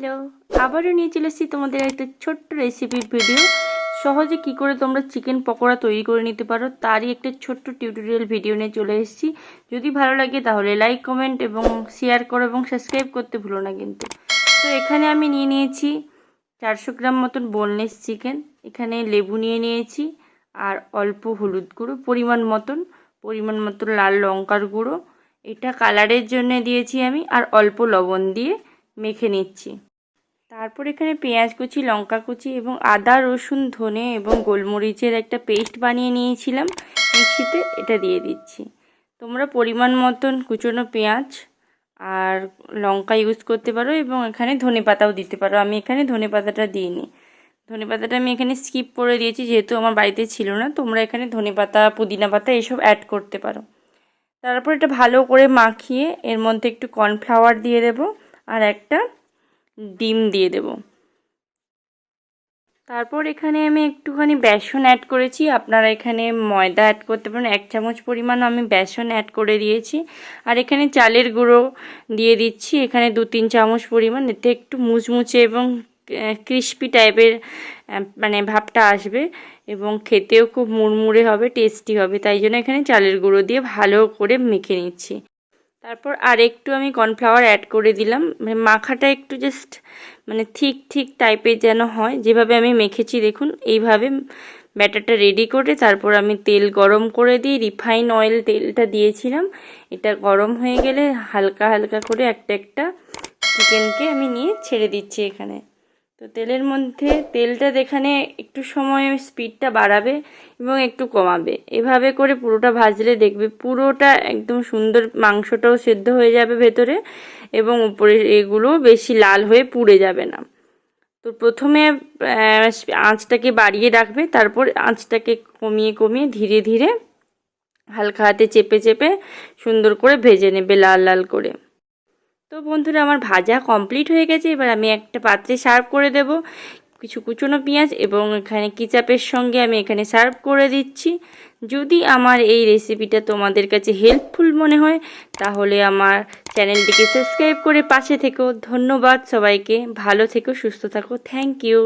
Hello, আবারও নিয়ে চলে এসেছি তোমাদের একটা ছোট্ট রেসিপির ভিডিও। সহজে কি করে তোমরা চিকেন পকোড়া তৈরি করে নিতে পারো তারই একটা ছোট্ট টিউটোরিয়াল ভিডিও নিয়ে চলে এসেছি। যদি ভালো লাগে তাহলে লাইক, কমেন্ট এবং শেয়ার করো এবং সাবস্ক্রাইব করতে ভুলো না কিন্তু। তো এখানে আমি নিয়ে নিয়েছি 400 গ্রাম মতন বোনলেস চিকেন। এখানে লেবু নিয়ে নিয়েছি আর অল্প হলুদ গুঁড়ো, পরিমাণ মতন লাল লঙ্কার গুঁড়ো, এটা কালারের জন্য দিয়েছি আমি, আর অল্প লবণ দিয়ে মেখে নিচ্ছি। তারপর এখানে পেঁয়াজ কুচি, লঙ্কা কুচি এবং আদা, রসুন, ধনে এবং গোলমরিচের একটা পেস্ট বানিয়ে নিয়েছিলাম মিক্সিতে, এটা দিয়ে দিচ্ছি। তোমরা পরিমাণ মতন কুচনো পেঁয়াজ আর লঙ্কা ইউজ করতে পারো এবং এখানে ধনে পাতাও দিতে পারো। আমি এখানে ধনে পাতাটা দিইনি, ধনে পাতাটা আমি এখানে স্কিপ করে দিয়েছি যেহেতু আমার বাড়িতে ছিল না। তোমরা এখানে ধনে পাতা, পুদিনা পাতা এসব অ্যাড করতে পারো। তারপর এটা ভালো করে মাখিয়ে এর মধ্যে একটু কর্নফ্লাওয়ার দিয়ে দেবো আর একটা ডিম দিয়ে দেব। তারপর এখানে আমি একটুখানি বেসন অ্যাড করেছি, আপনারা এখানে ময়দা অ্যাড করতে পারেন। 1 চামচ পরিমাণ আমি বেসন অ্যাড করে দিয়েছি। আর এখানে চালের গুঁড়ো দিয়ে দিচ্ছি এখানে 2-3 চামচ পরিমাণ। এতে একটু মুচমুচে এবং ক্রিস্পি টাইপের মানে ভাবটা আসবে এবং খেতেও খুব মুড়মুড়ে হবে, টেস্টি হবে। তাই জন্য এখানে চালের গুঁড়ো দিয়ে ভালো করে মেখে নিচ্ছি। তারপর আর একটু আমি কর্নফ্লাওয়ার অ্যাড করে দিলাম, মাখাটা একটু জাস্ট ঠিক টাইপের যেন হয়। যেভাবে আমি মেখেছি দেখুন এইভাবে ব্যাটারটা রেডি করে তারপর আমি তেল গরম করে দিই, রিফাইন অয়েল তেলটা দিয়েছিলাম। এটা গরম হয়ে গেলে হালকা হালকা করে একটা চিকেনকে আমি নিয়ে ছেড়ে দিচ্ছি এখানে। তো তেলের মধ্যে তেলটা এখানে একটু সময় স্পিডটা বাড়াবে এবং একটু কমাবে, এভাবে করে পুরোটা ভাজলে দেখবে পুরোটা একদম সুন্দর, মাংসটাও সেদ্ধ হয়ে যাবে ভেতরে এবং উপরে এগুলো বেশি লাল হয়ে পুড়ে যাবে না। তো প্রথমে আঁচটাকে বাড়িয়ে রাখবে, তারপর আঁচটাকে কমিয়ে ধীরে ধীরে হালকা হাতে চেপে সুন্দর করে ভেজে নেবে লাল লাল করে। তো বন্ধুরা, আমার ভাজা কমপ্লিট হয়ে গেছে। এবার আমি একটা পাত্রে সার্ভ করে দেব কিছু কুচনো পেঁয়াজ এবং এখানে কেচাপের সঙ্গে আমি এখানে সার্ভ করে দিচ্ছি। যদি আমার এই রেসিপিটা তোমাদের কাছে হেল্পফুল মনে হয় তাহলে আমার চ্যানেলটিকে সাবস্ক্রাইব করে পাশে থেকো। ধন্যবাদ সবাইকে, ভালো থেকো, সুস্থ থাকো, থ্যাংক ইউ।